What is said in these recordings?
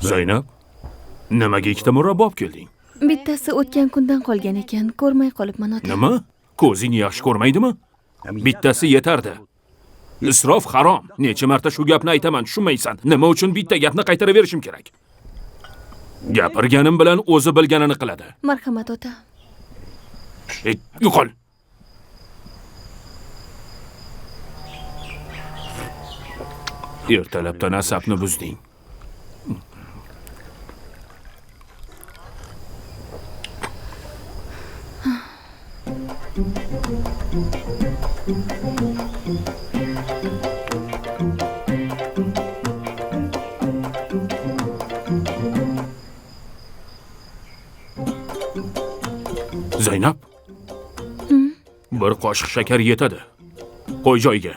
Zaynab, nimaga ikkita murabbo olib kelding? Bittasi o'tgan kundan qolgan ekan, ko'rmay qolibman ota. Nima? Ko'zing yaxshi ko'rmaydimi? Bittasi yetardi. Isrof harom. Necha marta shu gapni aytaman, tushunmaysan. Nima uchun bitta gapni qaytaraverishim kerak? Gapirganim bilan o'zi bilganini qiladi. Marhamat ota. Yo'qol. Ertalabdan asabni buzding. Zaynab. Bir qoshiq shakar yetadi. Qo'y joyiga.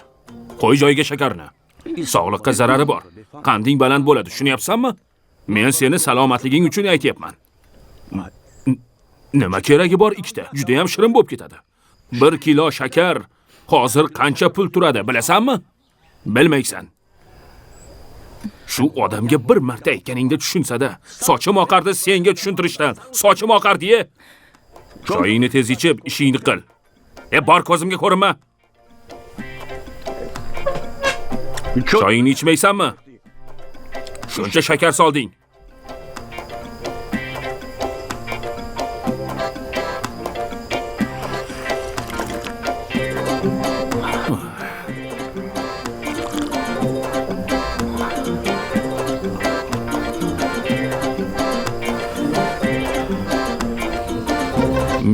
Qo'y joyiga shakarni. Sog'liqqa zarari bor. Qanding baland bo'ladi, tushunyapsanmi? Men seni salomatliging uchun aytayapman. Nima keragi bor ikkita? Juda ham shirin bo'lib ketadi. 1 kilo shakar hozir qancha pul turadi, bilasanmi? Bilmaysan. Shu odamga bir marta aytganingda tushunsa-da, sochim oqardi senga tushuntirishdan. Sochim oqardi-ye. Choyingni tez ichib, ishingni qil. Bor ko'zimga ko'rinma. Choyingni ichmaysanmi? Shuncha shakar solding.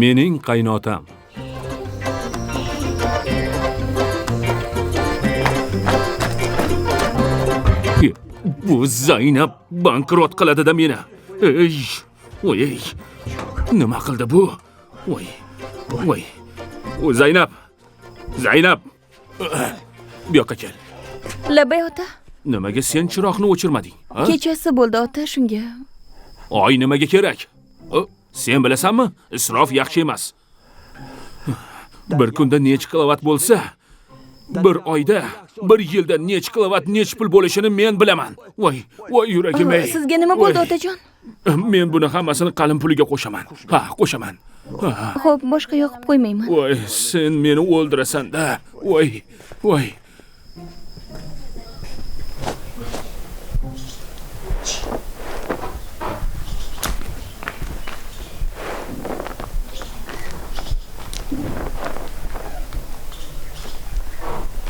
Mening qaynotam. Bu Zaynab bankrot qiladi-da meni. Voy. Nima qildi bu? Voy. O Zaynab. Bu yoqqa kel. Labay ota. Nimaga sen chiroqni o'chirmading? Kechasi bo'ldi ota, shunga. Oy nimaga kerak? Sen bilasanmi? Isrof yaxshi emas. Bir kunda nech kilovat bo'lsa, bir oyda, bir yilda nech kilovat, nech pul bo'lishini men bilaman. Voy, yuragim ey. Sizga nima bo'ldi otajon? Men buni hammasini qalin puliga qo'shaman. Qo'shaman. Xo'p, boshqa yoqib qo'ymayman. Voy, sen meni o'ldirasan-da. Voy.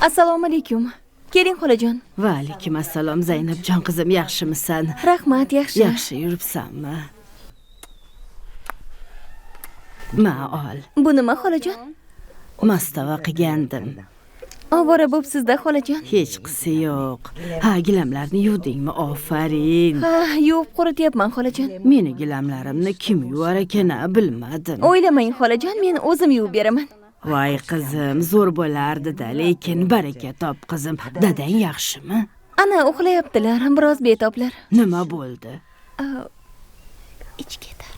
Assalomu alaykum. Keling xolajon. Va alaykum assalom Zaynabjon qizim, yaxshimisan? Rahmat, yaxshi. Yaxshi yuribsanmi? Ma ol. Bu nima xolajon? Mastava qilgandim. Ovora bo'psiz-da xolajon. Hech qisi yo'q. Gilamlarni yuvdingmi? Ofarin. Yuvib qurityapman xolajon. Meni gilamlarimni kim yuvar ekan, bilmadim. O'ylamang xolajon, men o'zim yuvib beraman. Voy qizim, zo'r bo'lardi-da, lekin baraka top qizim. Dadang yaxshimi? Ana uxlayaptilar, biroz betoblar. Nima bo'ldi? Ich ketar.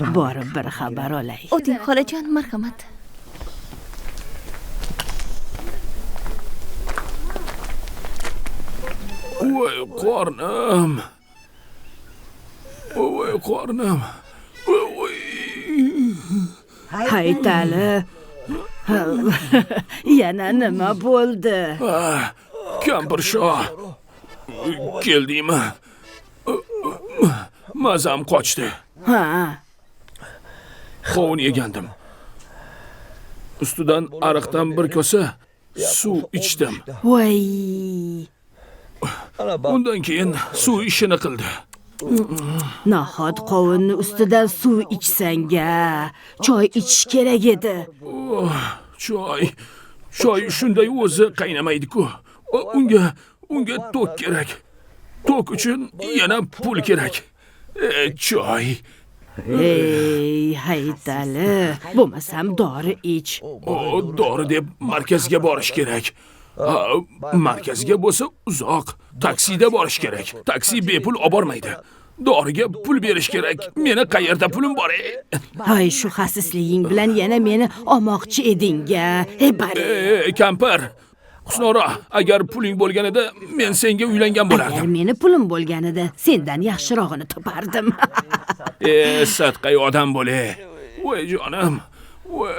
borib bir xabar olay. O'ting xolajon, marhamat. Voy qornim. Voy qornim. Voy. Haytali. Yana nima bo'ldi? Kampirsho. Keldingmi? Mazam qochdi. Ha. Qovun yegandim. Ustidan ariqdan bir kosa suv ichdim. Voy. Undan keyin suv ishini qildi. Nahot qovunni ustidan suv ichsanga, choy ichish kerak edi. Choy shunday o'zi qaynamaydi-ku. Unga tok kerak. Tok uchun yana pul kerak. Choy. Ey, Haytali, bo'lmasam dori ich. Dori deb markazga borish kerak. Markazga bo'lsa uzoq. Taksida borish kerak. Taksi bepul olib bormaydi. Doriga pul berish kerak. Meni qayerda pulim bor? Hay, shu xasisliging bilan yana meni olmoqchi eding-a. Bari. Kampir. Husnora, agar puling bo'lganida men senga uylangan Agar bo'lardim. meni pulim bo'lganida sendan yaxshirog'ini topardim. Sadqay odam bo'le. Voy jonim. Voy.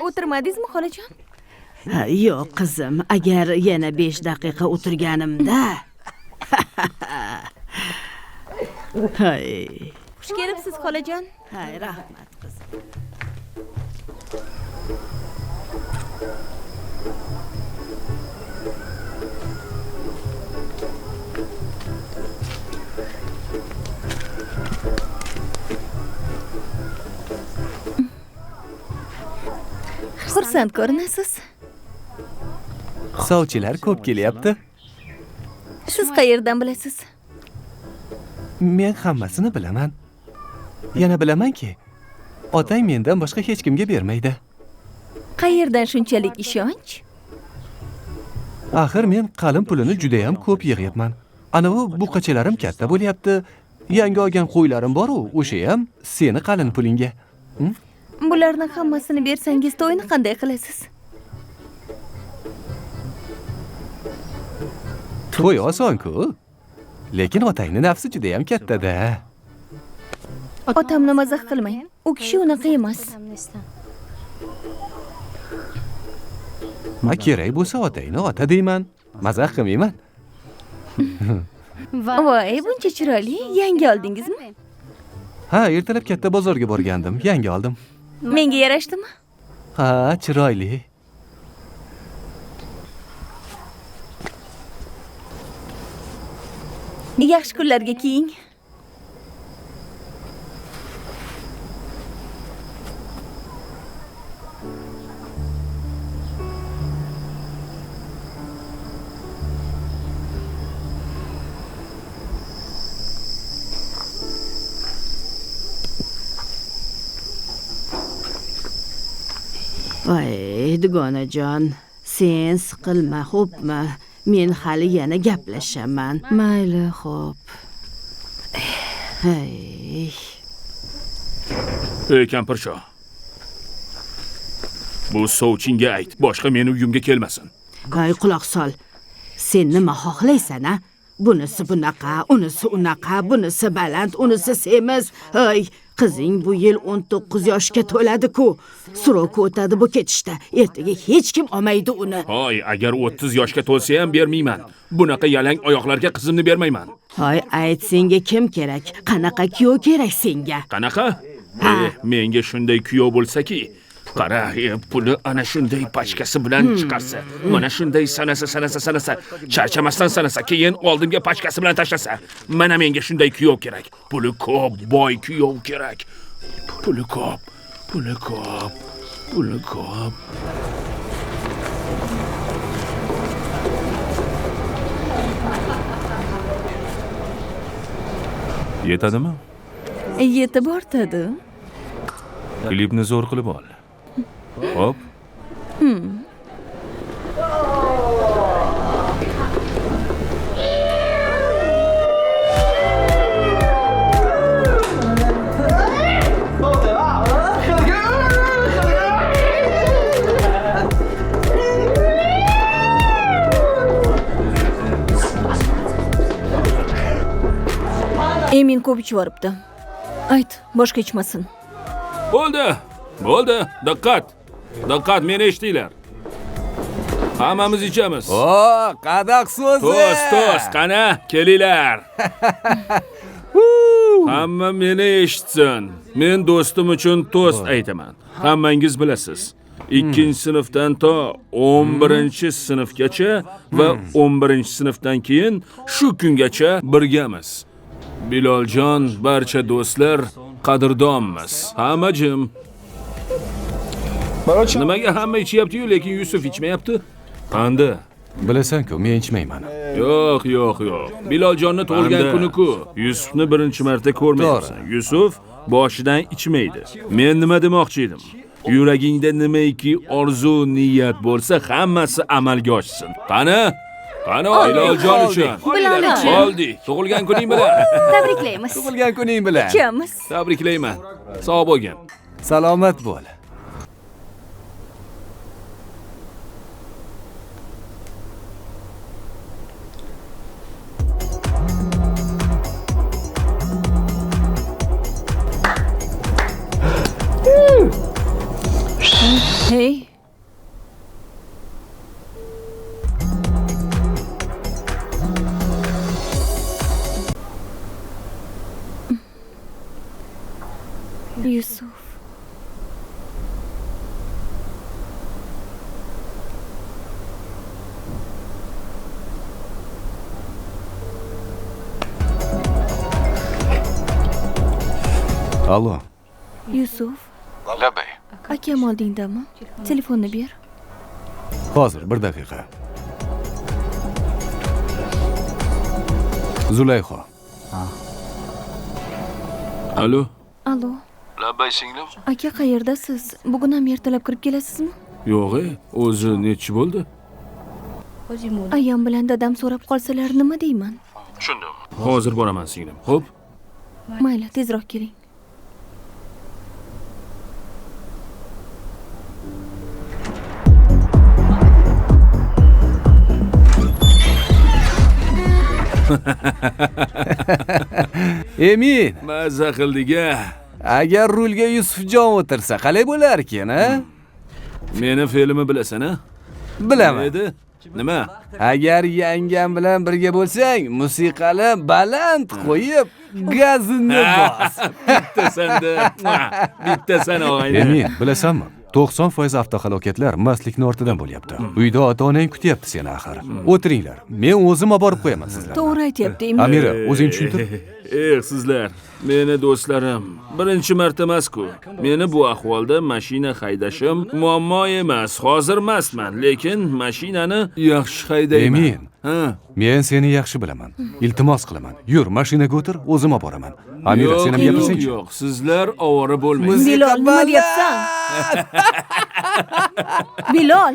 O'tirmadingizmi xolajon? Yo'q qizim, agar yana 5 daqiqa o'tirganimda. Hay. Xush kelibsiz xolajon. Hay, rahmat qizim. Xursand ko'rinasiz. Sovchilar ko'p kelyapti. Siz qayerdan bilasiz? Men hammasini bilaman. Yana bilamanki, otang mendan boshqa hech kimga bermaydi. Qayerdan shunchalik ishonch? Axir men qalin pulini juda ham ko'p yig'yapman. Anavi buqachalarim katta bo'lyapti. Yangi olgan qo'ylarim bor-ku, o'sha ham seni qalin pulingga. Bularning hammasini bersangiz to'yni qanday qilasiz? To'y oson-ku. Lekin otangning nafsi juda ham katta-da. Otamni mazax qilmang. U kishi unaqa emas. Ma kerak bo'lsa otangni ota deyman. Mazax qilmayman. Voy, buncha chiroyli. Yangi oldingizmi? Ha, ertalab katta bozorga borgandim. Yangi oldim. Menga yarashdimi? Ha, chiroyli. Yaxshi kunlarga kiying. Voy, dugonajon, sen siqilma, xo'pmi? Men hali yana gaplashaman. Mayli, xo'p. Hey. Kampirsho. Bu sovchinga ayt, boshqa meni uyimga kelmasin. Hay, quloq sol. Sen nima xohlaysan-a? Bunisi bunaqa, unisi unaqa, bunisi baland, unisi semiz. Hay, qizing bu yil 19 yoshga to'ladi-ku. Srok o'tadi bu ketishda. Ertaga hech kim olmaydi uni. Hoy, agar 30 yoshga to'lsa ham bermayman. Bunaqa yalang oyoqlarga qizimni bermayman. Hoy, ayt, senga kim kerak? Qanaqa kuyov kerak senga? Qanaqa? Menga shunday kuyov bo'lsa-ki, qara, puli ana shunday pachkasi bilan chiqarsa, mana shunday sanasa, charchamasdan sanasa, keyin oldimga pachkasi bilan tashlasa, mana menga shunday kuyov kerak. Puli ko'p, boy kuyov kerak. Puli ko'p. Yetadimi? Yetib ortadi. Klipni zo'r qilib ol. Hop. Emin ko'p ichib yoribdi. Ayt, boshqa ichmasin. Bo'ldi. Bo'ldi. Diqqat. Diqqat, meni eshitinglar. Hammamiz ichamiz. O, qadaq so'zi. To'st, qana, kelinglar. Hamma meni eshitsin. Men do'stim uchun to'st aytaman. Hammangiz bilasiz. 2-sinfdan to 11-sinfgacha va 11-sinfdan keyin shu kungacha birgamiz. Biloljon, barcha do'stlar qadrdonmiz. Hamma jim. Nimaga hamma ichyapti-yu, lekin Yusuf ichmayapti? Qanday? Bilasan-ku, men ichmayman. Yo'q. Biloljonning tug'ilgan kuni-ku. Yusufni birinchi marta ko'rmayapsan. Yusuf boshidan ichmaydi. Men nima demoqchi edim? Yuragingda nimaiki orzu, niyat bo'lsa, hammasi amalga oshsin. Qani? Biloljon uchun. Bilol uchun. Oldik. Tug'ilgan kuning bilan. Tabriklaymiz. Tug'ilgan kuning bilan. Ichamiz. Tabriklayman. Sog' bo'lgin. Salomat bo'l. Hey. Yusuf. Allo. Yusuf. Labay. Akam oldingdami? Telefonni ber. Hozir 1 daqiqa. Zulayho. Alo. Allo. Labay singlim. Aka qayerdasiz? Bugun ham ertalab kirib kelasizmi? Yo'q, o'zi nechi bo'ldi? Ayam bilan dadam so'rab qolsalar nima deyman? Tushundim. Hozir boraman singlim. Xo'p. Mayli, tezroq keling. Emin, Mazza qildik-a. agar rulga Yusufjon o'tirsa, qalay bo'lar ekan, ha? Meni fe'limni bilasan-a? Bilaman. Edi? Nima? Agar yangam bilan birga bo'lsang, musiqani baland qo'yib, gazini bos. Bittasan og'ayni. Emin, bilasanmi? 90% avtohalokatlar mastlikning ortidan bo'lyapti. Uyda ota-onang kutyapti seni axir. O'tiringlar. Men o'zim olib borib qo'yaman sizlarni. To'g'ri aytyapti, Emin. Amira, o'zing tushuntir. Sizlar, meni do'stlarim, birinchi marta emas-ku. Meni bu ahvolda mashina haydashim muammo emas. Hozir mastman, lekin mashinani yaxshi haydayman. Emin. Ha. Men seni yaxshi bilaman. Iltimos qilaman. Yur, mashinaga o'tir, o'zim olib boraman. Amira, sen ham gapirsangchi. Yo'q, sizlar ovora bo'lmang. Bilol, nima deyapsan? Bilol,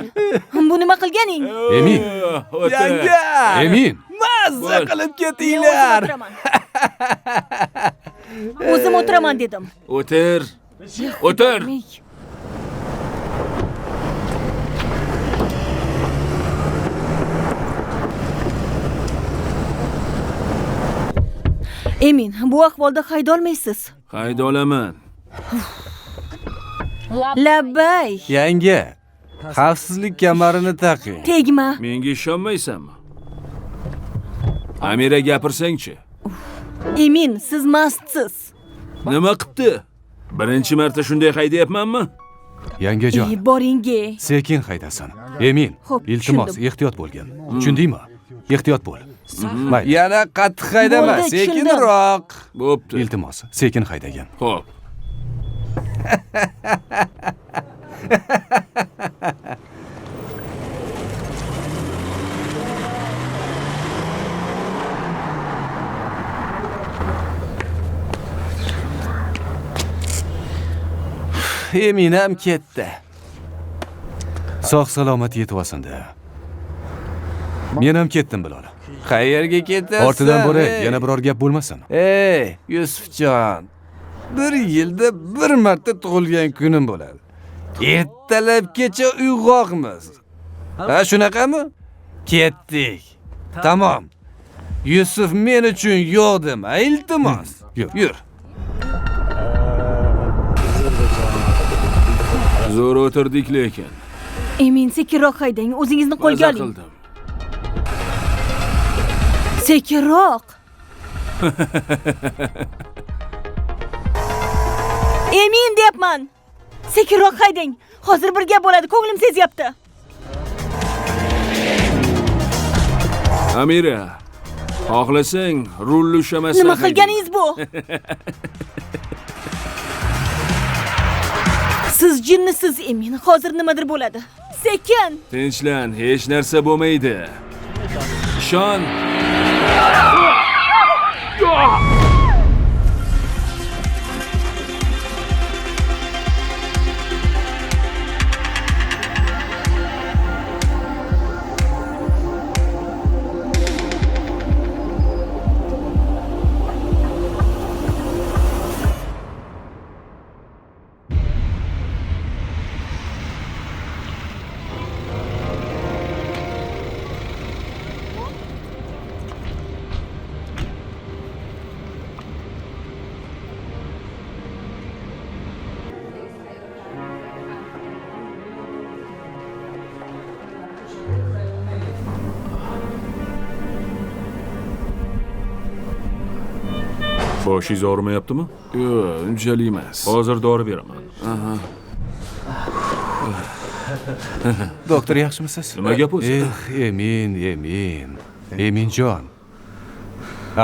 bu nima qilganing? Emin. Yanga! Emin. Mazza qilib ketinglar. O'zim o'tiraman dedim. O'tir. O'tir. Emin, bu ahvolda hayda olmaysiz. Hayda olaman. Labbay. Yanga, xavfsizlik kamarini taqing. Tegma. Menga ishonmaysanmi? Amira gapirsang-chi. Emin, siz mastsiz. Nima qilibdi? Birinchi marta shunday haydayapmanmi? Yangajon, Boringi. sekin haydasin. Emin, Xo'p, iltimos, tushundim. ehtiyot bo'lgin. Tushundingmi? Ehtiyot bo'l. Mayli. Yana qattiq haydama, Bo'ldi, sekinroq. Bo'pti. Iltimos, sekin haydagin. Xo'p. Eminam ketdi. Sog' salomat yetib olsin-da. Men ham ketdim, Bilol. Qayerga ketasan? Ortidan boray, yana biror gap bo'lmasin. Ey, Yusufjon. Bir yilda bir marta tug'ilgan kunim bo'ladi. Ertalabgacha uyg'oqmiz. Ha, shunaqami? Ketdik. Tamom. Yusuf men uchun yo'q dema, iltimos. Yur. Zo'r o'tirdik lekin. Emin, sekinroq haydang. O'zingizni qo'lga Maza oling. qildim. Sekinroq. Emin deyapman. Sekinroq haydang. Hozir bir gap bo'ladi. Ko'nglim sezyapti. Amira, xohlasang rulni ushlamasdan. Nima qilganingiz bu? Siz jinnisiz, Emin. Hozir nimadir bo'ladi. Sekin. Tinchlan, hech narsa bo'lmaydi. Ishon. Boshingiz og'rimayaptimi? Yo'q, unchalik emas. Hozir dori beraman. Doktor, yaxshimisiz? Nima gap o'zi? Emin. Eminjon.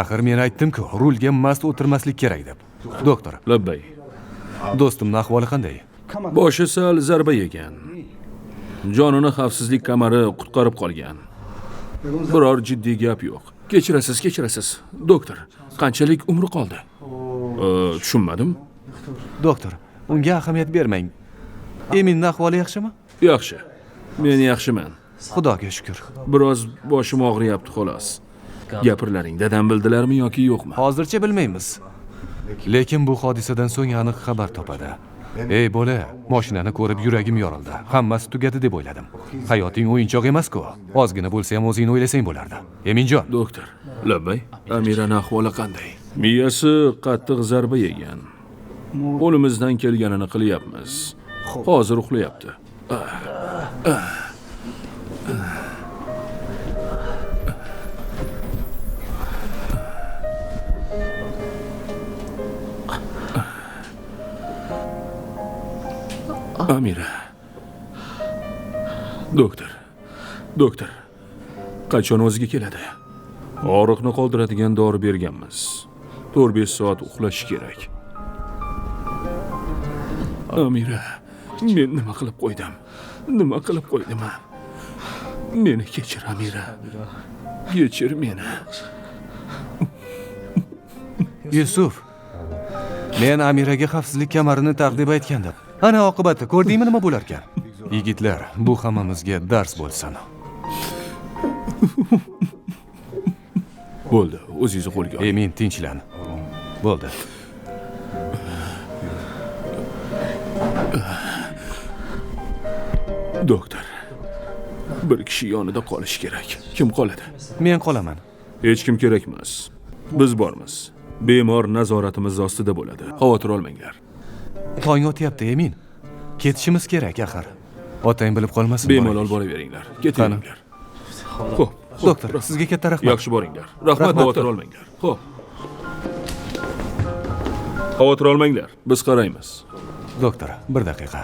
Axir men aytdim-ku, rulga mast o'tirmaslik kerak deb. Doktor, Labbay. do'stimning ahvoli qanday? Boshi sal zarba yegan. Jonini xavfsizlik kamari qutqarib qolgan. Biror jiddiy gap yo'q. Kechirasiz. Doktor, qanchalik umri qoldi? Tushunmadim. Doktor, unga ahamiyat bermang. Eminning ahvoli yaxshimi? Yaxshi. Men yaxshiman. Xudoga shukr. Biroz boshim og'riyapti xolos. Gapirlaring, dadam bildilarmi yoki yo'qmi? Hozircha bilmaymiz. Lekin bu hodisadan so'ng aniq xabar topadi. Ey bola, mashinani ko'rib yuragim yorildi. Hammasi tugadi deb o'yladim. Hayoting o'yinchoq emas-ku. Ozgina bo'lsa ham o'zingni o'ylasang bo'lardi. Eminjon. Doktor, Labbay, Amirani ahvoli qanday? Miyasi qattiq zarba yegan. Qo'limizdan kelganini qilyapmiz. Hozir uxlayapti. Amira. Doktor. Qachon o'ziga keladi? Og'riqni qoldiradigan dori berganmiz. 4-5 soat uxlashi kerak. Amira, men nima qilib qo'ydim? Meni kechir, Amira. Kechir meni. Yusuf. Men Amiraga xavfsizlik kamarini taqdim aytgandim. Ana oqibati ko'rdingmi nima bo'lar ekan? Yigitlar, bu hammamizga dars bo'lsin. Bo'ldi, o'zingizni qo'lga oling. Emin, tinchlan. Bo'ldi. Doktor, bir kishi yonida qolish kerak. Kim qoladi? Men qolaman. Hech kim kerak emas. Biz bormiz. Bemor nazoratimiz ostida bo'ladi. Xavotir olmanglar. Tong otyapti, Emin. Ketishimiz kerak axir. Otang bilib qolmasin. Bemalol boraveringlar. Ketinglar. Xo'p, doktor, sizga katta rahmat. Yaxshi boringlar. Rahmat, xavotir olmanglar. Xo'p. Xavotir olmanglar. Biz qaraymiz. Doktor, bir daqiqa.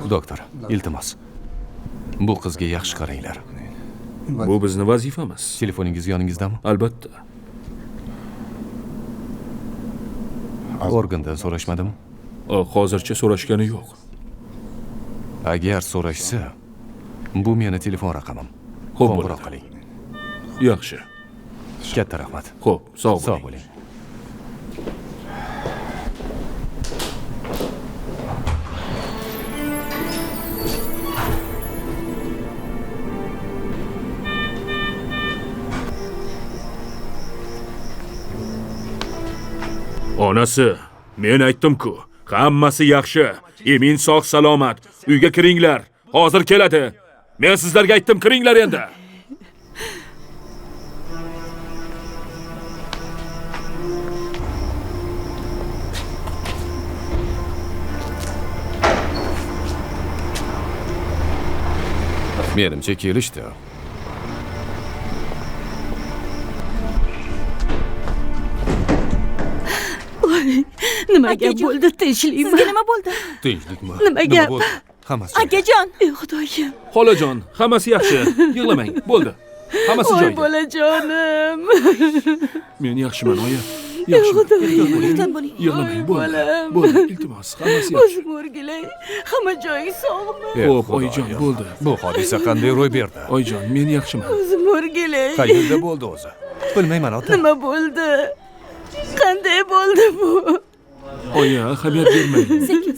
Doktor, iltimos. Bu qizga yaxshi qaranglar. Bu bizning vazifamiz. Telefoningiz yoningizdami? Albatta. Organdan so'rashmadimi? Hozircha so'rashgani yo'q. Agar so'rashsa, bu meni telefon raqamim. Xo'p, qo'ng'iroq qiling. Yaxshi. Katta rahmat. Xo'p, sog' bo'ling. Onasi, men aytdim-ku, hammasi yaxshi. Emin sog' salomat. Uyga kiringlar. Hozir keladi. Men sizlarga aytdim, kiringlar endi. Menimcha kelishdi. Nima gap Akajon. bo'ldi? Tinchlikmi? Sizga nima bo'ldi? Tinchlikmi? Nima gap? bo'ldi? Hammasi joyida. Akajon, Ey Xudoyim. Xolajon, hammasi yaxshi. Yig'lamang. Bo'ldi. Hammasi Voy joyida. bolajonim. Men yaxshiman, oyi. Yaxshiman. ehtiyot bo'ling. Yig'lamang, bo'ldi. bolam. Bo'ldi, iltimos, hammasi yaxshi. O'zim o'rgilay. Hamma joying sog'mi? Xo'p, Xudoyim. oyijon, bo'ldi. Bu hodisa qanday ro'y berdi? Oyijon, men yaxshiman. O'zim o'rgilay. Qayerda bo'ldi o'zi? Bilmayman ota. Nima bo'ldi? Qanday bo'ldi bu? Oyi, ahamiyat bermang.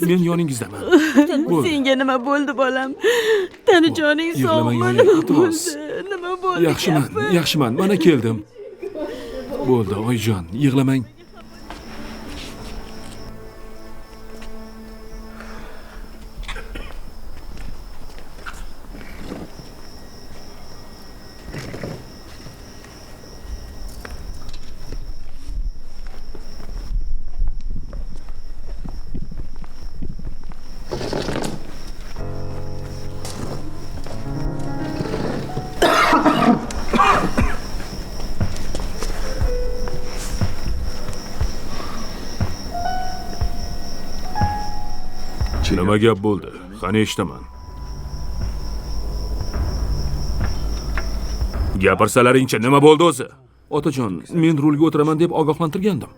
Men yoningizdaman. Bo'ldi. Senga nima bo'ldi bolam? Tanijoning Yig'lamang, sog'mi? oyi, Nima iltimos. bo'ldi? Nima bo'ldi? Yaxshiman, yaxshiman. Mana keldim. Bo'ldi, oyijon, yig'lamang. Nima gap bo'ldi? Qani eshitaman. Gapirsalaring-chi, nima bo'ldi o'zi? Otajon, men rulga o'tiraman deb ogohlantirgandim.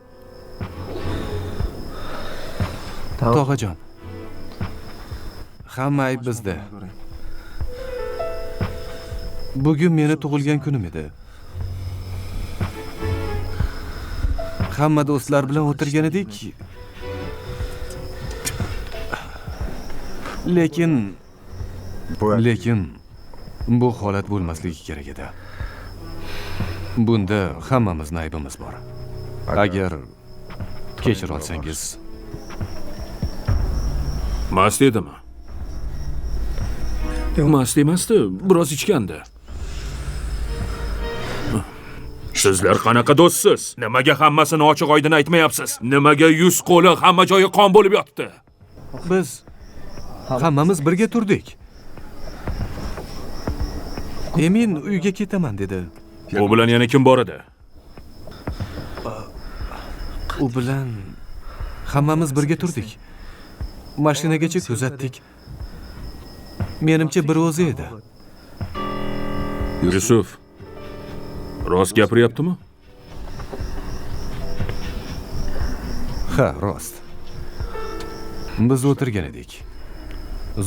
Tog'ajon. Hamma ayb bizda. Bugun meni tug'ilgan kunim edi. Hamma do'stlar bilan o'tirgan edik. Lekin bu holat bo'lmasligi kerak edi. Bunda hammamizning aybimiz bor. Agar kechira olsangiz. Mast edimi? Mast emasdi, biroz ichgandi. Sizlar qanaqa do'stsiz? Nimaga hammasini ochiq-oydin aytmayapsiz? Nimaga yuz qo'li hamma joyi qon bo'lib yotdi? Biz hammamiz birga turdik. Emin uyga ketaman dedi. U bilan yana kim bor edi? U bilan hammamiz birga turdik. Mashinagacha kuzatdik. Menimcha bir o'zi edi. Yusuf, rost gapiryaptimi? Ha, rost. Biz o'tirgan edik.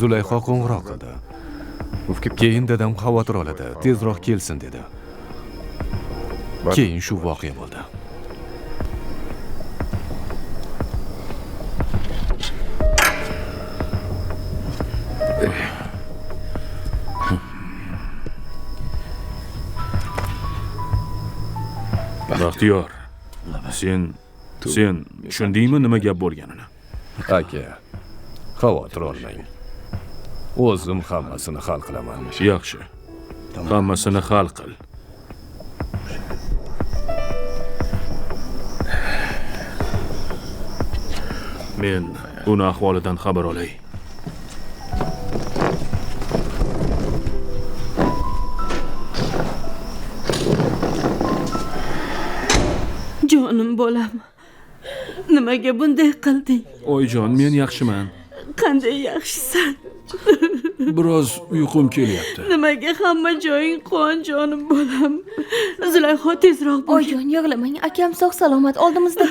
Zulayho qo'ng'iroq qildi. Keyin dadam xavotir oladi, tezroq kelsin dedi. Keyin shu voqea bo'ldi. Baxtiyor, sen tushundingmi nima gap bo'lganini? Aka, xavotir olmang. O'zim hammasini hal qilaman. Yaxshi. Hammasini hal qil. Men uni ahvolidan xabar olay. Jonim bolam. Nimaga bunday qilding? Oyijon, men yaxshiman. Qanday yaxshisan? Biroz uyqum kelyapti. Nimaga hamma joying qon jonim bolam? Zulayho tezroq bo'l. oyijon, yig'lamang. Akam sog'-salomat oldimizda.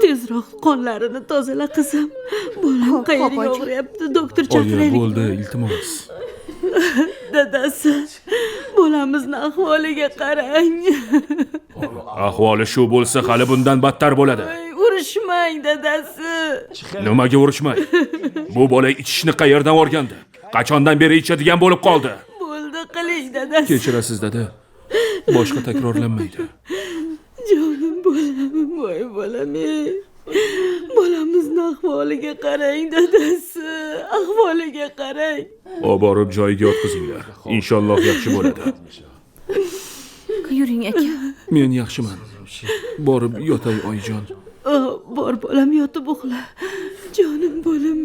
Tezroq qonlarini tozala qizim. Bolam qayerga oyi. og'riyapti? Doktor Oyi, chaqiraylik. bo'ldi, iltimos. Dadasi, bolamizni ahvoliga qarang. Ahvoli shu bo'lsa, hali bundan battar bo'ladi. Urushmang dadasi. Nimaga urushmay? Bu bola ichishni qayerdan o'rgandi? Qachondan beri ichadigan bo'lib qoldi? Bo'ldi qiling dadasi. Kechirasiz, dada. Boshqa takrorlanmaydi. Jonim bolam, voy bolam. Bolamizni ahvoliga qarang dadasi. Ahvoliga qarang. Olib borib joyiga yotqizinglar. Inshaalloh yaxshi bo'ladi. Yuring aka. Men yaxshiman. Borib yotay, oyijon. Bor bolam yotib uxla. Jonim bolam.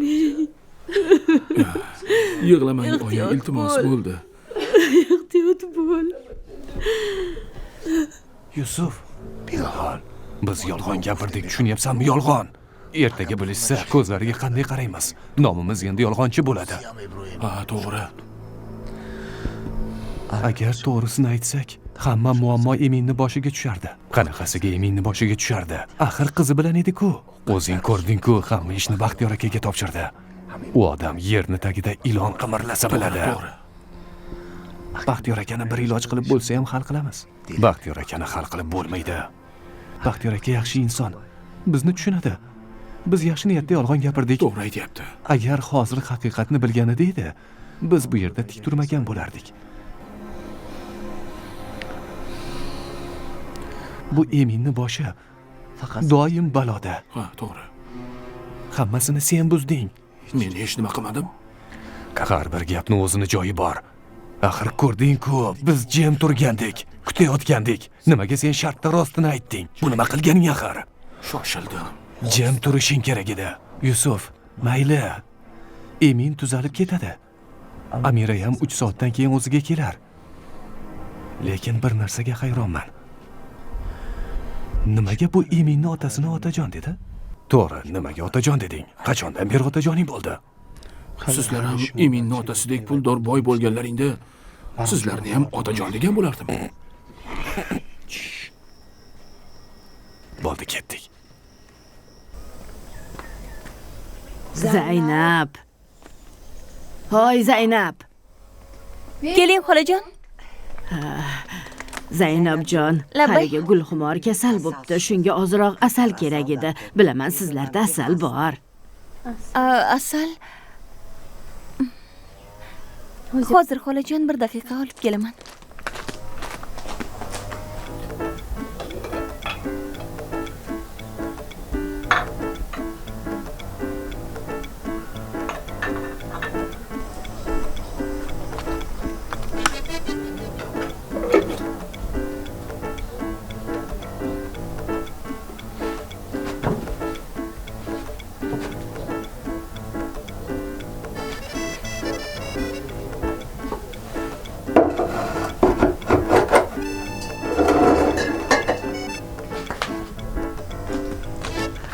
Yig'lamang, oyi, iltimos bo'ldi. Ehtiyot bo'l. Yusuf, beg'al. Biz yolg'on gapirdik, tushunyapsanmi? Yolg'on. Ertaga bilishsa, ko'zlariga qanday qaraymiz? Nomimiz endi yolg'onchi bo'ladi. Ha, to'g'ri. Agar to'g'risini aytsak, hamma muammo Eminni boshiga tushardi. Qanaqasiga Eminni boshiga tushardi? Axir qizi bilan edi-ku. O'zing ko'rding-ku, hamma ishni Baxtiyor akaga topshirdi. U odam yerni tagida ilon qimirlasa biladi. To'g'ri. Baxtiyor akani bir iloj qilib bo'lsa ham hal qilamiz. Baxtiyor akani hal qilib bo'lmaydi. Baxtiyor aka yaxshi inson. Bizni tushunadi. Biz yaxshi niyatda yolg'on gapirdik. To'g'ri aytyapti. Agar hozir haqiqatni bilganida edi, biz bu yerda tik turmagan bo'lardik. Bu Eminni boshi doim baloda. Ha, to'g'ri. Hammasini sen buzding. Men hech nima qilmadim. Har bir gapni o'zini joyi bor. Axir ko'rding-ku, biz jim turgandik, kutayotgandik. Nimaga sen shartda rostini aytding? Bu nima qilganing axir? Shoshildim. Jim turishing kerak edi. Yusuf, mayli. Emin tuzalib ketadi. Amira ham 3 soatdan keyin o'ziga kelar. Lekin bir narsaga hayronman. Nimaga bu Eminni otasini otajon dedi? To'g'ri, nimaga otajon deding? Qachondan beri otajoning bo'ldi? Sizlar ham Eminni otasidek puldor boy bo'lganlaringda sizlarni ham otajon degan bo'lardim. Bo'ldi, ketdik. Zaynab. Hoy Zaynab. Keling, xolajon. Zaynabjon, Labay. haligi Gulxumor kasal bo'pti. Shunga ozroq asal kerak edi. Bilaman, sizlarda asal bor. Asal. Hozir xolajon, bir daqiqa olib kelaman.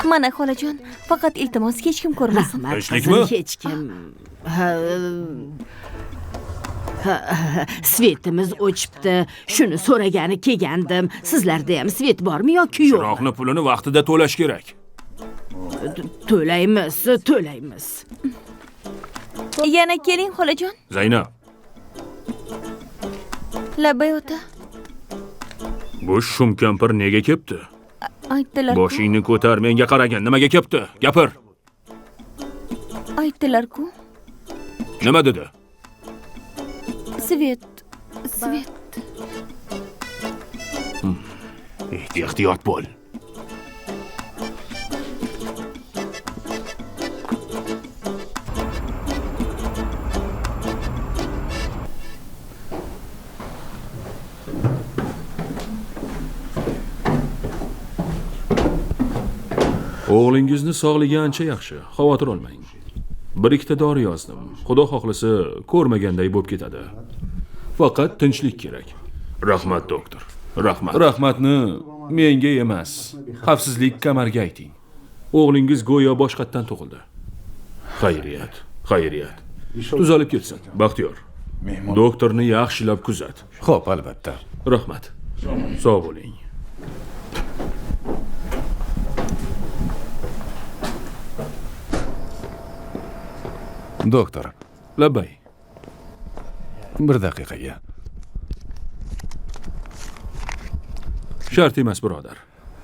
Mana xolajon, faqat iltimos hech kim ko'rmasin. Rahmat, Tinchlikmi? qizim, hech kim. Svetimiz o'chibdi. Shuni so'ragani kelgandim. Sizlarda ham svet bormi yoki yo'q? Chiroqni pulini vaqtida to'lash kerak. To'laymiz. Yana keling, xolajon. Zaynab, Labay ota. bu shum kampir nega kelibdi? Aytdilar. Boshingni ko'tar, menga qaragin. Nimaga kelibdi? Gapir. Aytdilar-ku. Nima dedi? Svet. Ehtiyot bo'l. O'g'lingizni sog'ligi ancha yaxshi. Xavotir olmang. Bir ikkita dori yozdim. Xudo xohlasa, ko'rmaganday bo'lib ketadi. Faqat tinchlik kerak. Rahmat, doktor. Rahmat. Rahmatni menga emas, xavfsizlik kamariga ayting. O'g'lingiz go'yo boshqatdan tug'ildi. Xayriyat. Tuzalib ketsin. Baxtiyor. Doktorni yaxshilab kuzat. Xo'p, albatta. Rahmat. Sog' bo'ling. Doktor, Labay. bir daqiqaga. Shart emas, birodar.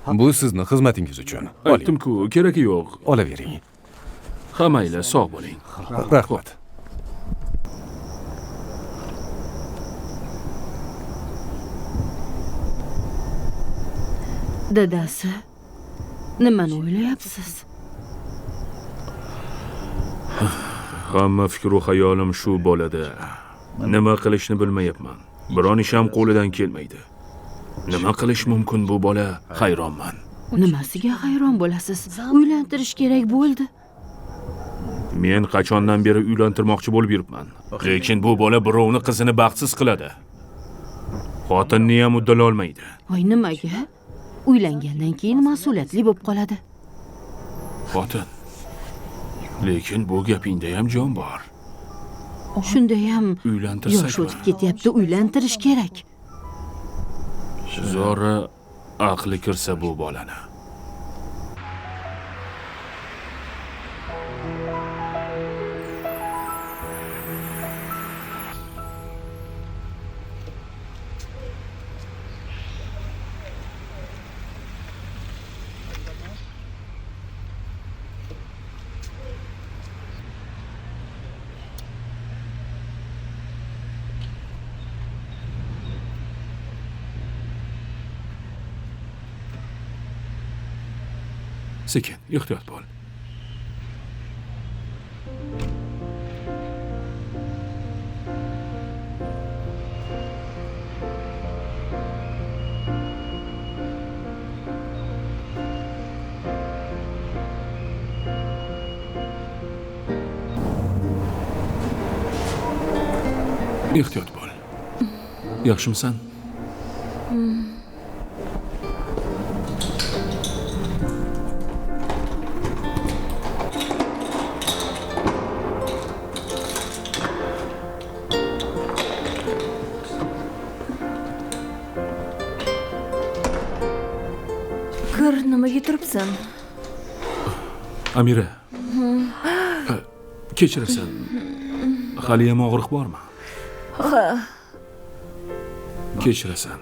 Bu sizni xizmatingiz uchun. Oling, Aytdim-ku, keragi yo'q. olavering. Hammaylar sog' bo'ling. Rahmat. Dadasi, nimani o'ylayapsiz? Hamma fikr va xayolim shu bolada. Nima qilishni bilmayapman. Biron ish ham qo'lidan kelmaydi. Nima qilish mumkin bu bola? Hayronman. Nimasiga hayron bo'lasiz? Uylantirish kerak bo'ldi. Men qachondan beri uylantirmoqchi bo'lib yuribman. Lekin bu bola birovni qizini baxtsiz qiladi. Xotinni ham uddalolmaydi. Voy nimaga? Uylangandan keyin mas'uliyatli bo'lib qoladi. Xotin. Lekin bu gapingda ham jon bor. Shunda ham Uylantirsak yosh o'tib ketyapti, uylantirish kerak. Zora aqli kirsa bu bolani. Sekin, ehtiyot bo'l. Ehtiyot bo'l. Yaxshimisan? Kir, nimaga turibsan? Amira. Kechirasan. Hali ham og'riq bormi? Ha, Kechirasan.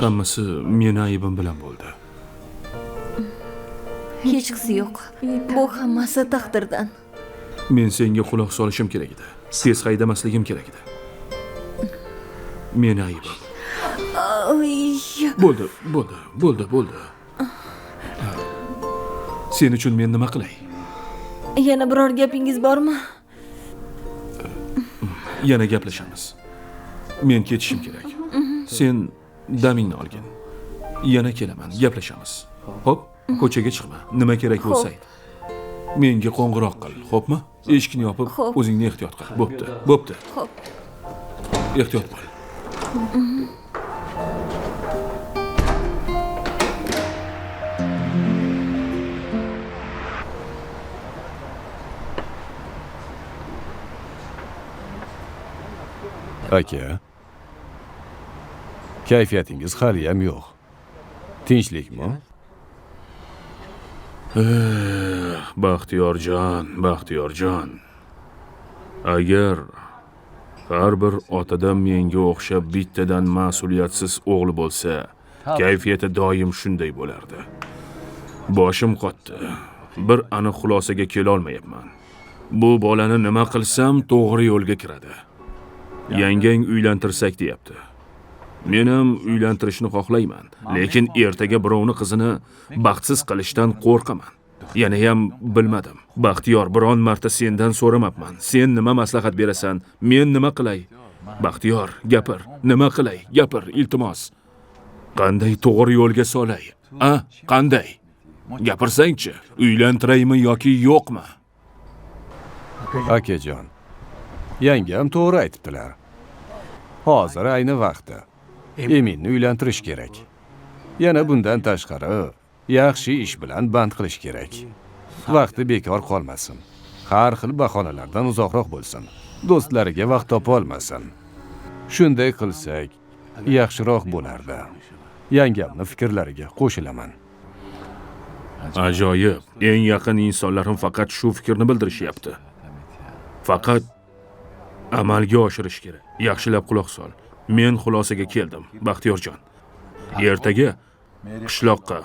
Hammasi meni aybim bilan bo'ldi. hechqisi yo'q. Bu hammasi taqdirdan. Men senga quloq solishim kerak edi. Tez haydamasligim kerak edi. Meni aybim. Oy, Bo'ldi. Sen uchun men nima qilay? yana biror gapingiz bormi? Yana gaplashamiz. Men ketishim kerak. Sen damingni olgin. Yana kelaman, gaplashamiz. Xo'p, ko'chaga chiqma. Nima kerak bo'lsa ayt. Menga qo'ng'iroq qil, xo'pmi? Eshikni yopib, Xo'p. o'zingni ehtiyot qil. Bo'pti. Xo'p. Ehtiyot bo'l. Aka. Kayfiyatingiz hali ham yo'q. Tinchlikmi? Baxtiyorjon. Agar har bir otadan menga o'xshab bittadan mas'uliyatsiz o'g'li bo'lsa, kayfiyati doim shunday bo'lardi. Boshim qotdi. Bir aniq xulosaga kela olmayapman. Bu bolani nima qilsam to'g'ri yo'lga kiradi. Yangang uylantirsak deyapti. Men ham uylantirishni xohlayman, lekin ertaga birovni qizini baxtsiz qilishdan qo'rqaman. Yana ham bilmadim. Baxtiyor, biron marta sendan so'ramabman. Sen nima maslahat berasan? Men nima qilay? Baxtiyor, gapir. Nima qilay? Gapir, iltimos. Qanday to'g'ri yo'lga solay? Qanday? Gapirsang-chi, uylantiraymi yoki yo'qmi? Akajon. Yangam to'g'ri aytibdilar. Hozir ayni vaqti. Eminni uylantirish kerak. Yana bundan tashqari yaxshi ish bilan band qilish kerak. Vaqti bekor qolmasin. Har xil bahonalardan uzoqroq bo'lsin. Do'stlariga vaqt topa olmasin. Shunday qilsak yaxshiroq bo'lardi. Yangamning fikrlariga qo'shilaman. Ajoyib. Eng yaqin insonlarim faqat shu fikrni bildirishyapti. Faqat amalga oshirish kerak. Yaxshilab quloq sol. Men xulosaga keldim, Baxtiyorjon. Ertaga qishloqqa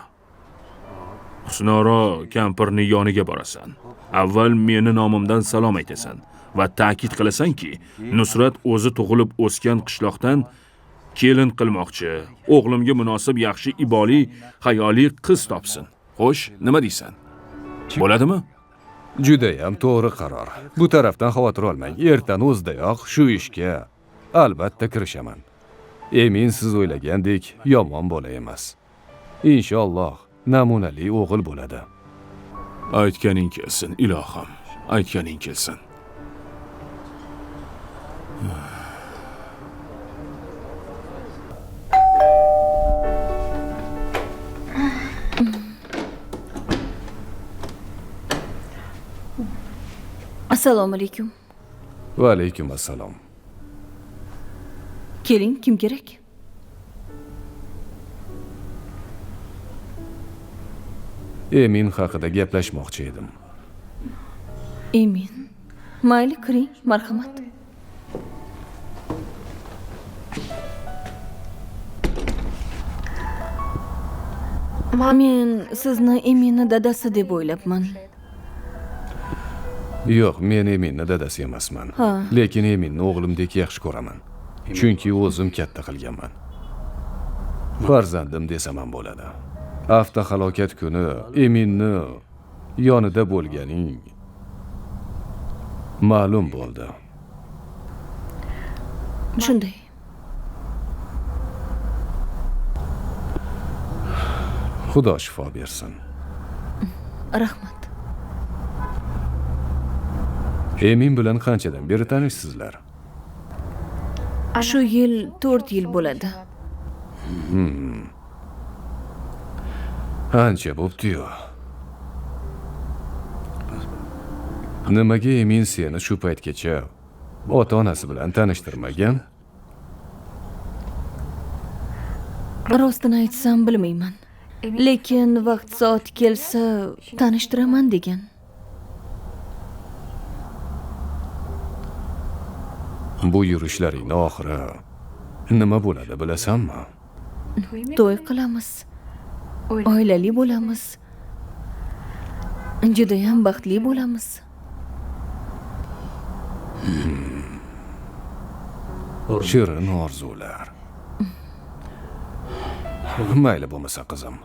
Husnoro kampirning yoniga borasan. Avval meni nomimdan salom aytasan va ta'kid qilasanki, Nusrat o'zi tug'ilib o'sgan qishloqdan kelin qilmoqchi. O'g'limga munosib yaxshi iboli, hayoli qiz topsin. Xo'sh, nima deysan? Bo'ladimi? Juda ham to'g'ri qaror. Bu tarafdan xavotir olmang. Ertan o'zidayoq shu ishga albatta kirishaman. Emin siz o'ylagandek yomon bola emas. Inshaalloh namunali o'g'il bo'ladi. Aytganing kelsin, ilohim. Aytganing kelsin. Assalomu alaykum. Va alaykum assalom. Keling, kim kerak? Emin haqida gaplashmoqchi edim. Emin. Mayli, kiring, marhamat. Men sizni Eminni dadasi deb o'ylabman. Yo'q, men Eminni dadasi emasman. Ha. Lekin Eminni o'g'limdek yaxshi ko'raman. Chunki o'zim katta qilganman. Farzandim desam ham bo'ladi. Avtohalokat kuni Eminni yonida bo'lganing ma'lum bo'ldi. Shunday. Xudo shifo bersin. Rahmat. Emin bilan qanchadan beri tanishsizlar? Shu yil 4 yil bo'ladi. Ancha bo'pti-yu. Nimaga Emin seni shu paytgacha ota-onasi bilan tanishtirmagan? Rostini aytsam bilmayman. Lekin vaqt soati kelsa tanishtiraman degan. Bu yurishlaringning oxiri nima bo'ladi bilasanmi? To'y qilamiz. Oilali bo'lamiz. Juda ham baxtli bo'lamiz. Shirin orzular. Mayli bo'lmasa qizim.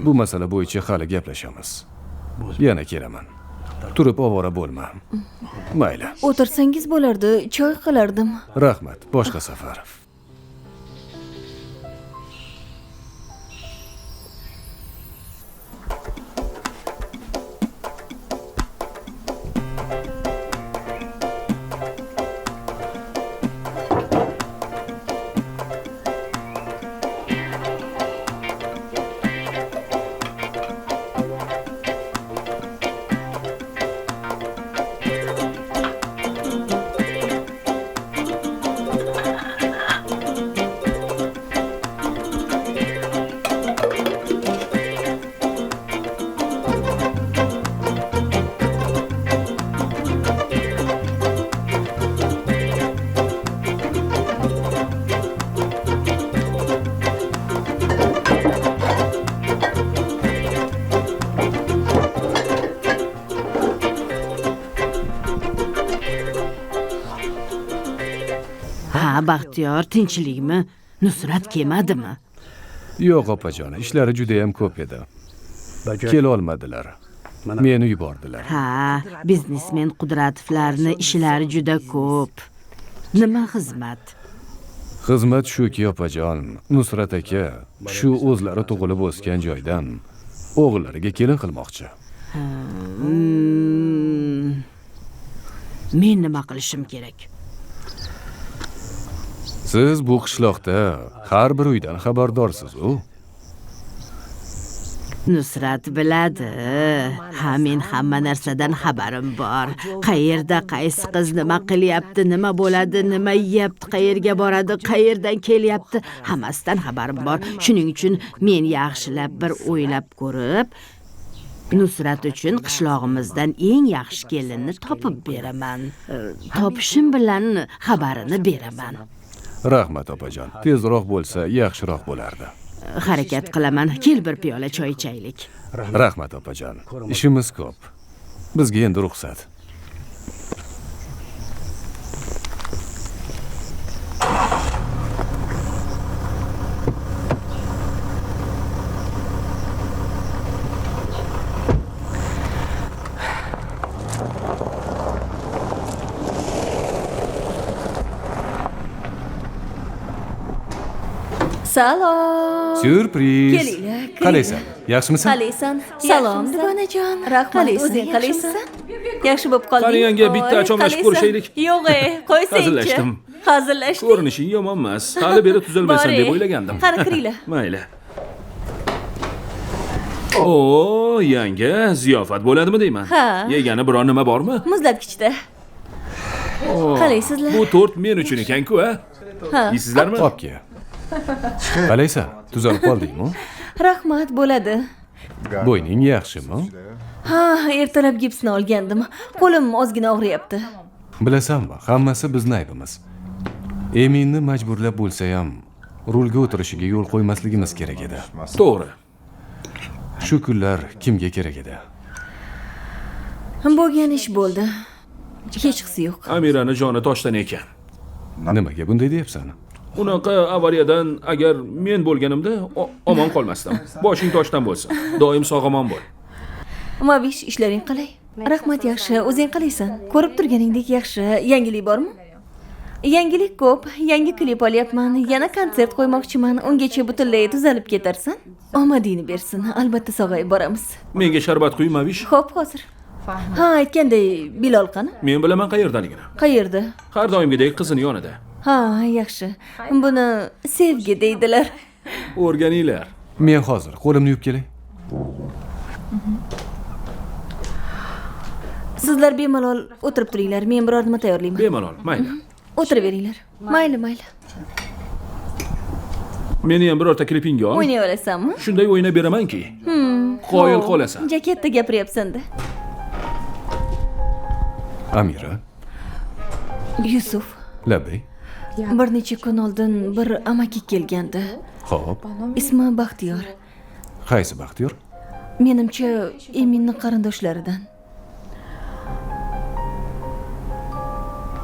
Bu masala bo'yicha hali gaplashamiz. Yana kelaman. Turib ovora bo'lma. Mayli. O'tirsangiz bo'lardi, choy qilardim. Rahmat, boshqa safar. Baxtiyor, tinchlikmi? Nusrat kelmadimi? Yo'q opajon, ishlari juda ham ko'p edi. Kela olmadilar. Meni yubordilar. Ha, biznesmen Qudratovlarning ishlari juda ko'p. Nima xizmat? Xizmat shuki opajon, Nusrat aka shu o'zlari tug'ilib o'sgan joydan o'g'illariga kelin qilmoqchi. Men nima qilishim kerak? Siz bu qishloqda har bir uydan xabardorsiz-ku. Nusrat biladi. Ha, men hamma narsadan xabarim bor. Qayerda qaysi qiz nima qilyapti, nima bo'ladi, nima yeyapti, qayerga boradi, qayerdan kelyapti, hammasidan xabarim bor. Shuning uchun men yaxshilab bir o'ylab ko'rib, Nusrat uchun qishlog'imizdan eng yaxshi kelinni topib beraman. Topishim bilan xabarini beraman. Rahmat opajon. Tezroq bo'lsa yaxshiroq bo'lardi. Harakat qilaman. Kel bir piyola choy ichaylik. Rahmat opajon. Ishimiz ko'p. Bizga endi ruxsat. Salom. Syurpriz. Kelinglar. Qalaysan? Yaxshimisan? Qalaysan? Salom, dugonajon. Rahmat. O'zing qalaysan? Yaxshi bo'lib qolding. Qani yanga, bitta Oy, achomlashib qalaysan? ko'rishaylik. Yo'q, qo'ysangchi. Hazillashdim. Hazillashdim. Ko'rinishing yomon emas. Hali beri tuzalmaysan Bor, deb o'ylagandim. Qani kiringlar. Mayli. Oo, yanga, ziyofat bo'ladimi deyman? Ha. Yegani biror nima bormi? Muzlatgichda. Qalaysizlar? Bu tort men uchun ekan-ku, ha? Ha. Yeysizlarmi? Qopga. Qalaysan? Tuzalib qoldingmi? Rahmat, bo'ladi. Bo'yning yaxshimi? Ha, ertalab gipsni olgandim. Qo'lim ozgina og'riyapti. Bilasanmi, hammasi bizning aybimiz. Eminni majburlab bo'lsa ham rulga o'tirishiga yo'l qo'ymasligimiz kerak edi. To'g'ri. Shu kunlar kimga kerak edi? Bo'lgan ish bo'ldi. Hechqisi yo'q. Amirani joni toshdan ekan. Nimaga bunday deyapsan? Unaqa avariyadan agar men bo'lganimda omon qolmasdim. Boshing toshdan bo'lsin. Doim sog'-omon bo'l. Mabish, ishlaring qalay? Rahmat, yaxshi. O'zing qalaysan? Ko'rib turganingdek yaxshi. Yangilik bormi? Yangilik ko'p. Yangi klip olyapman. Yana konsert qo'ymoqchiman. Ungacha butunlay tuzalib ketarsan. Omadingni bersin. Albatta sog'ayib boramiz. Menga sharbat quy, Mavish. Xo'p, hozir. Ha, aytganday, Bilol qani? Men bilaman qayerdaligini. Qayerda? Har doimgidek qizini yonida. Ha, yaxshi. Buni sevgi deydilar. O'rganinglar. Men hozir qo'limni yuvib kelay. Sizlar bemalol o'tirib turinglar. Men biror nima tayyorlayman. Bemalol, mayli. O'tiraveringlar. Mayli, mayli. Meni ham birorta klipingga ol. O'ynay olasanmi? Shunday o'ynab beramanki. Qoyil qolasan. Jaketda gapiryapsan-da. Amira, Yusuf, Labay. bir necha kun oldin bir amaki kelgandi. Xo'p, Ismi Baxtiyor. qaysi Baxtiyor? Menimcha, Eminning qarindoshlaridan.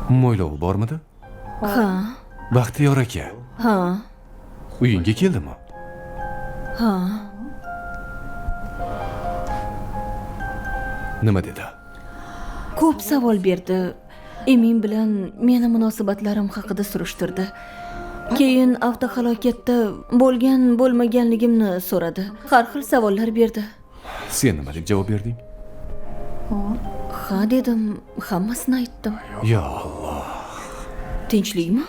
Mo'ylovi bormidi? Ha, Baxtiyor aka. ha, Uyingga keldimi? ha. Nima dedi? Ko'p savol berdi. Emin bilan meni munosabatlarim haqida surishtirdi. Keyin avtohalokatda bo'lgan-bo'lmaganligimni so'radi. Har xil savollar berdi. Sen nima deb javob berding? Ha dedim, hammasini aytdim. Ya Alloh, Tinchlikmi?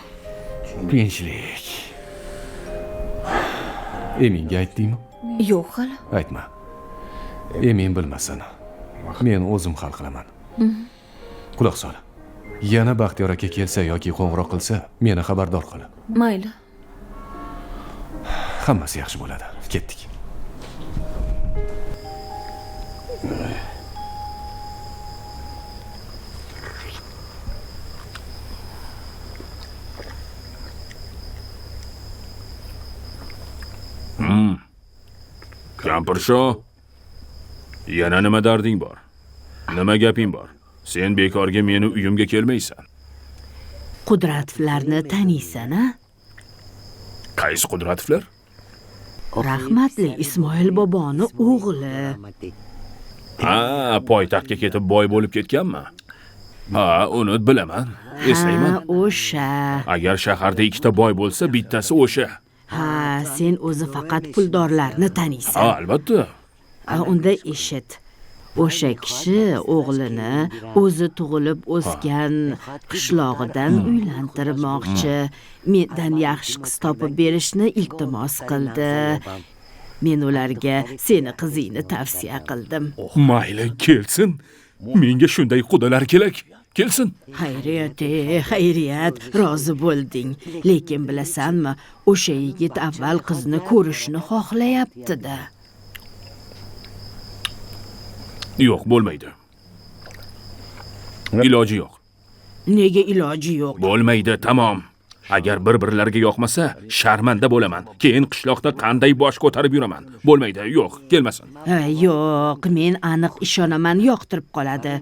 tinchlik. Eminga aytdingmi? Yo'q hali. Aytma. Emin bilmasin. Men o'zim hal qilaman. Quloq sol. Yana Baxtiyor aka kelsa yoki qo'ng'iroq qilsa, meni xabardor qil. Mayli. Hammasi yaxshi bo'ladi. Ketdik. Kampirsho. Yana nima darding bor? Nima gaping bor? Sen bekorga meni uyimga kelmaysan. Qudratovlarni taniysan-a? Qaysi Qudratovlar? Rahmatli Ismoil boboni o'g'li. Ha, poytaxtga ketib boy bo'lib ketganmi? Ha, uni bilaman. Eslayman. Ha, o'sha. Agar shaharda ikkita boy bo'lsa, bittasi o'sha. Ha, sen o'zi faqat puldorlarni taniysan. Ha, albatta. Unda eshit. O'sha kishi o'g'lini o'zi tug'ilib o'sgan qishlog'idan uylantirmoqchi. Mendan yaxshi qiz topib berishni iltimos qildi. Men ularga seni qizingni tavsiya qildim. Mayli, kelsin. Menga shunday qudalar kerak. Kelsin. Xayriyat, rozi bo'lding. Lekin bilasanmi, o'sha yigit avval qizni ko'rishni xohlayapti-da. Yo'q, bo'lmaydi. Iloji yo'q. Nega iloji yo'q? Bo'lmaydi, tamom. Agar bir-birlariga yoqmasa, sharmanda bo'laman. Keyin qishloqda qanday bosh ko'tarib yuraman? Bo'lmaydi, yo'q, kelmasin. Yo'q, men aniq ishonaman, yoqtirib qoladi.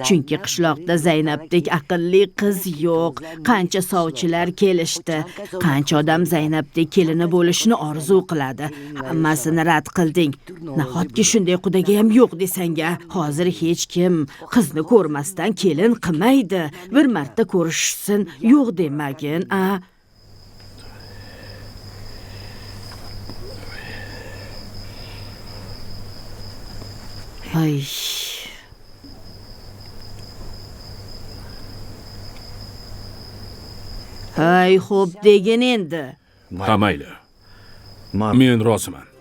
Chunki qishloqda Zaynabdek aqlli qiz yo'q. Qancha sovchilar kelishdi. Qancha odam Zaynabdek kelini bo'lishni orzu qiladi. Hammasini rad qilding. Nahotki shunday qudaga ham yo'q desang-a? Hozir hech kim qizni ko'rmasdan kelin qilmaydi. Bir marta ko'rishsin, yo'q demagin, a? Ay. Hay, xo'p degin endi. Ha mayli. Men roziman.